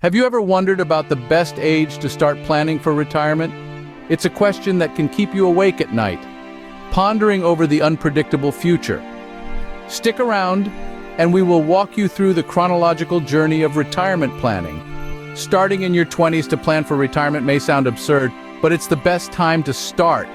Have you ever wondered about the best age to start planning for retirement? It's a question that can keep you awake at night, pondering over the unpredictable future. Stick around, and we will walk you through the chronological journey of retirement planning. Starting in your 20s to plan for retirement may sound absurd, but it's the best time to start.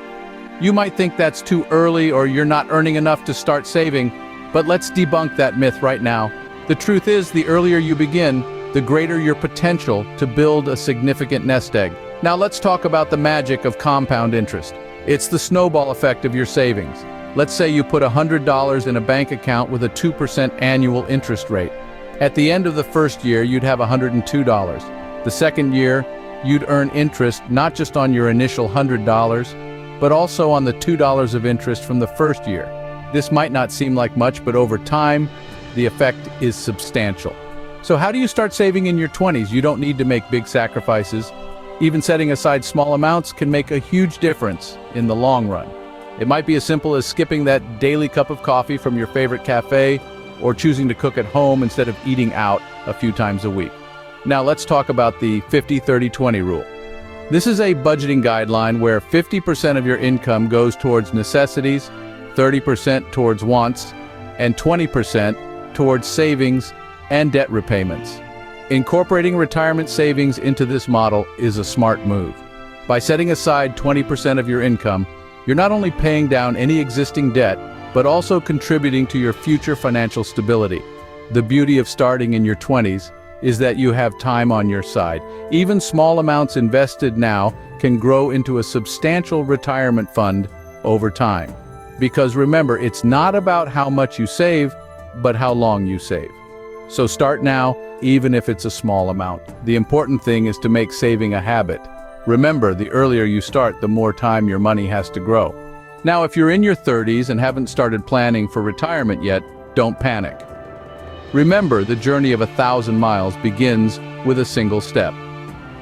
You might think that's too early or you're not earning enough to start saving, but let's debunk that myth right now. The truth is, the earlier you begin, the greater your potential to build a significant nest egg. Now let's talk about the magic of compound interest. It's the snowball effect of your savings. Let's say you put $100 in a bank account with a 2% annual interest rate. At the end of the first year, you'd have $102. The second year, you'd earn interest not just on your initial $100, but also on the $2 of interest from the first year. This might not seem like much, but over time, the effect is substantial. So how do you start saving in your 20s? You don't need to make big sacrifices. Even setting aside small amounts can make a huge difference in the long run. It might be as simple as skipping that daily cup of coffee from your favorite cafe, or choosing to cook at home instead of eating out a few times a week. Now let's talk about the 50-30-20 rule. This is a budgeting guideline where 50% of your income goes towards necessities, 30% towards wants, and 20% towards savings and debt repayments. Incorporating retirement savings into this model is a smart move. By setting aside 20% of your income, you're not only paying down any existing debt, but also contributing to your future financial stability. The beauty of starting in your 20s is that you have time on your side. Even small amounts invested now can grow into a substantial retirement fund over time. Because remember, it's not about how much you save, but how long you save. So start now, even if it's a small amount. The important thing is to make saving a habit. Remember, the earlier you start, the more time your money has to grow. Now, if you're in your 30s and haven't started planning for retirement yet, don't panic. Remember, the journey of 1,000 miles begins with a single step.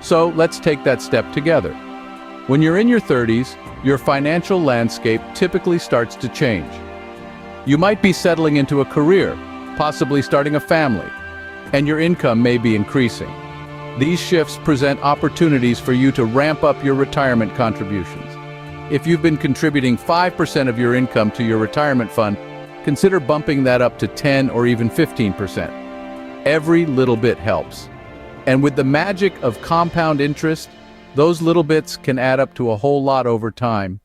So let's take that step together. When you're in your 30s, your financial landscape typically starts to change. You might be settling into a career, possibly starting a family, and your income may be increasing. These shifts present opportunities for you to ramp up your retirement contributions. If you've been contributing 5% of your income to your retirement fund, consider bumping that up to 10 or even 15%. Every little bit helps. And with the magic of compound interest, those little bits can add up to a whole lot over time.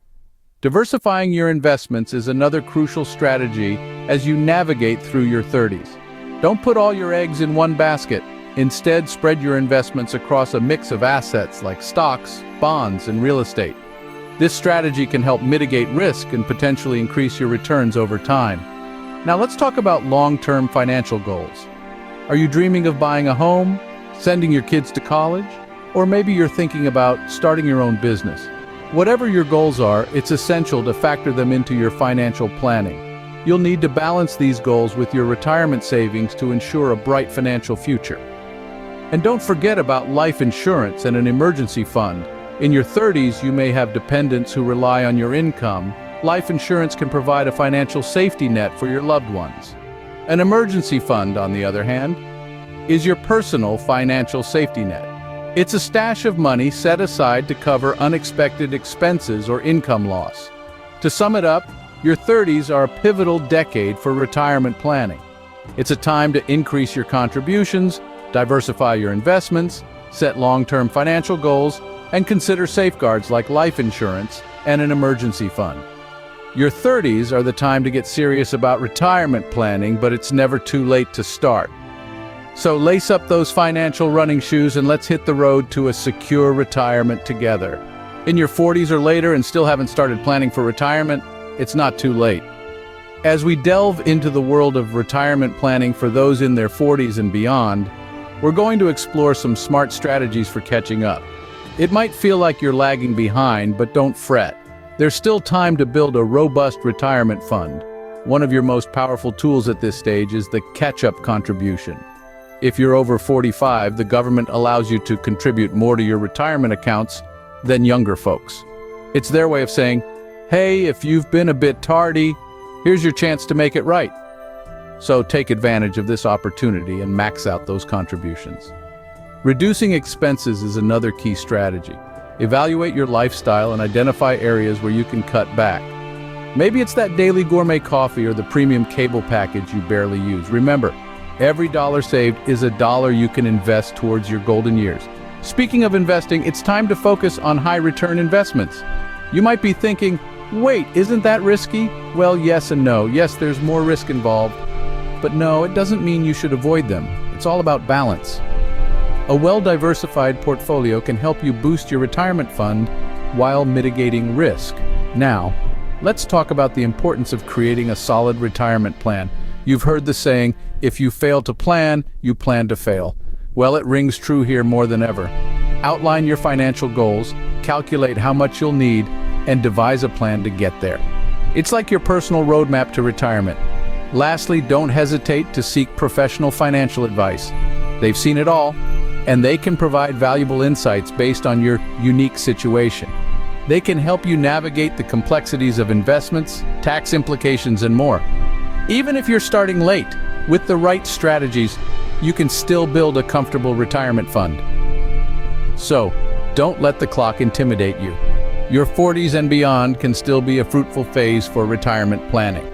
Diversifying your investments is another crucial strategy as you navigate through your 30s. Don't put all your eggs in one basket. Instead, spread your investments across a mix of assets like stocks, bonds, and real estate. This strategy can help mitigate risk and potentially increase your returns over time. Now let's talk about long-term financial goals. Are you dreaming of buying a home, sending your kids to college, or maybe you're thinking about starting your own business? Whatever your goals are, it's essential to factor them into your financial planning. You'll need to balance these goals with your retirement savings to ensure a bright financial future. And don't forget about life insurance and an emergency fund. In your 30s, you may have dependents who rely on your income. Life insurance can provide a financial safety net for your loved ones. An emergency fund, on the other hand, is your personal financial safety net. It's a stash of money set aside to cover unexpected expenses or income loss. To sum it up, your 30s are a pivotal decade for retirement planning. It's a time to increase your contributions, diversify your investments, set long-term financial goals, and consider safeguards like life insurance and an emergency fund. Your 30s are the time to get serious about retirement planning, but it's never too late to start. So lace up those financial running shoes and let's hit the road to a secure retirement together. In your 40s or later and still haven't started planning for retirement, it's not too late. As we delve into the world of retirement planning for those in their 40s and beyond, we're going to explore some smart strategies for catching up. It might feel like you're lagging behind, but don't fret. There's still time to build a robust retirement fund. One of your most powerful tools at this stage is the catch-up contribution. If you're over 45, the government allows you to contribute more to your retirement accounts than younger folks. It's their way of saying, hey, if you've been a bit tardy, here's your chance to make it right. So take advantage of this opportunity and max out those contributions. Reducing expenses is another key strategy. Evaluate your lifestyle and identify areas where you can cut back. Maybe it's that daily gourmet coffee or the premium cable package you barely use. Remember, every dollar saved is a dollar you can invest towards your golden years. Speaking of investing, it's time to focus on high-return investments. You might be thinking, wait, isn't that risky? Well, yes and no. Yes, there's more risk involved. But no, it doesn't mean you should avoid them. It's all about balance. A well-diversified portfolio can help you boost your retirement fund while mitigating risk. Now, let's talk about the importance of creating a solid retirement plan. You've heard the saying, if you fail to plan, you plan to fail. Well, it rings true here more than ever. Outline your financial goals, calculate how much you'll need, and devise a plan to get there. It's like your personal roadmap to retirement. Lastly, don't hesitate to seek professional financial advice. They've seen it all, and they can provide valuable insights based on your unique situation. They can help you navigate the complexities of investments, tax implications, and more. Even if you're starting late, with the right strategies, you can still build a comfortable retirement fund. So, don't let the clock intimidate you. Your 40s and beyond can still be a fruitful phase for retirement planning.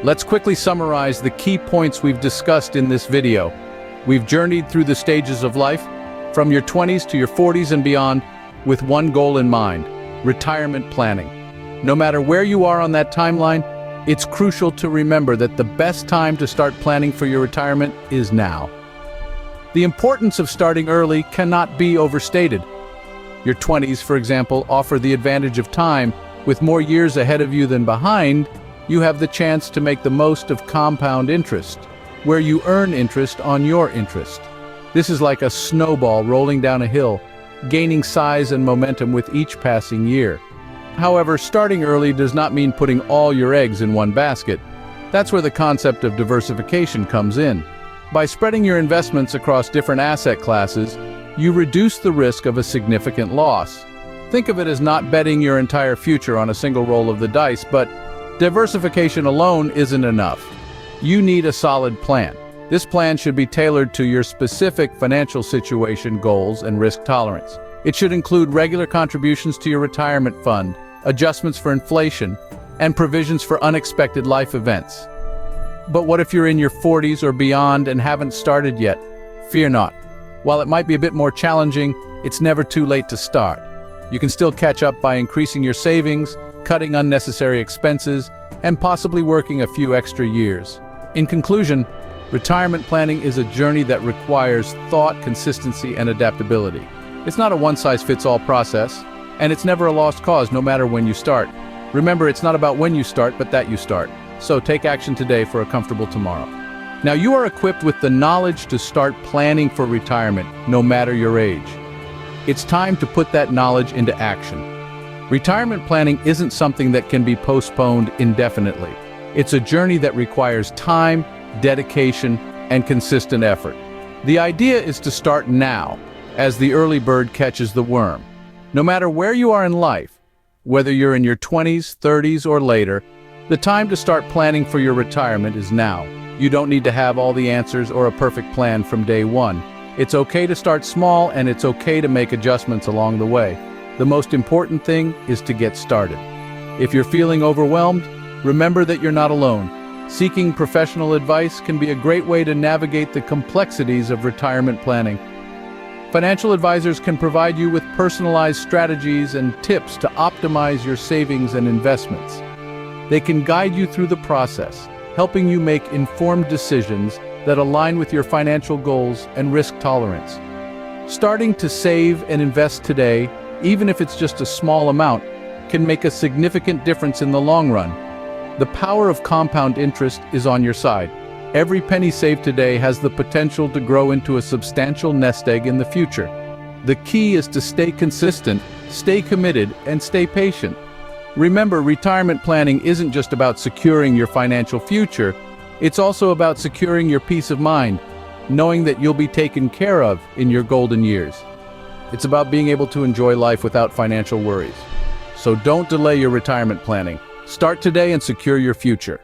Let's quickly summarize the key points we've discussed in this video. We've journeyed through the stages of life, from your 20s to your 40s and beyond, with one goal in mind: retirement planning. No matter where you are on that timeline, it's crucial to remember that the best time to start planning for your retirement is now. The importance of starting early cannot be overstated. Your 20s, for example, offer the advantage of time. With more years ahead of you than behind, you have the chance to make the most of compound interest, where you earn interest on your interest. This is like a snowball rolling down a hill, gaining size and momentum with each passing year. However, starting early does not mean putting all your eggs in one basket. That's where the concept of diversification comes in. By spreading your investments across different asset classes, you reduce the risk of a significant loss. Think of it as not betting your entire future on a single roll of the dice, but diversification alone isn't enough. You need a solid plan. This plan should be tailored to your specific financial situation, goals, and risk tolerance. It should include regular contributions to your retirement fund, adjustments for inflation, and provisions for unexpected life events. But what if you're in your 40s or beyond and haven't started yet? Fear not. While it might be a bit more challenging, it's never too late to start. You can still catch up by increasing your savings, cutting unnecessary expenses, and possibly working a few extra years. In conclusion, retirement planning is a journey that requires thought, consistency, and adaptability. It's not a one-size-fits-all process, and it's never a lost cause no matter when you start. Remember, it's not about when you start, but that you start. So take action today for a comfortable tomorrow. Now you are equipped with the knowledge to start planning for retirement, no matter your age. It's time to put that knowledge into action. Retirement planning isn't something that can be postponed indefinitely. It's a journey that requires time, dedication, and consistent effort. The idea is to start now, as the early bird catches the worm. No matter where you are in life, whether you're in your 20s, 30s, or later, the time to start planning for your retirement is now. You don't need to have all the answers or a perfect plan from day one. It's okay to start small, and it's okay to make adjustments along the way. The most important thing is to get started. If you're feeling overwhelmed, remember that you're not alone. Seeking professional advice can be a great way to navigate the complexities of retirement planning. Financial advisors can provide you with personalized strategies and tips to optimize your savings and investments. They can guide you through the process, helping you make informed decisions that align with your financial goals and risk tolerance. Starting to save and invest today, even if it's just a small amount, can make a significant difference in the long run. The power of compound interest is on your side. Every penny saved today has the potential to grow into a substantial nest egg in the future. The key is to stay consistent, stay committed, and stay patient. Remember, retirement planning isn't just about securing your financial future, it's also about securing your peace of mind, knowing that you'll be taken care of in your golden years. It's about being able to enjoy life without financial worries. So don't delay your retirement planning. Start today and secure your future.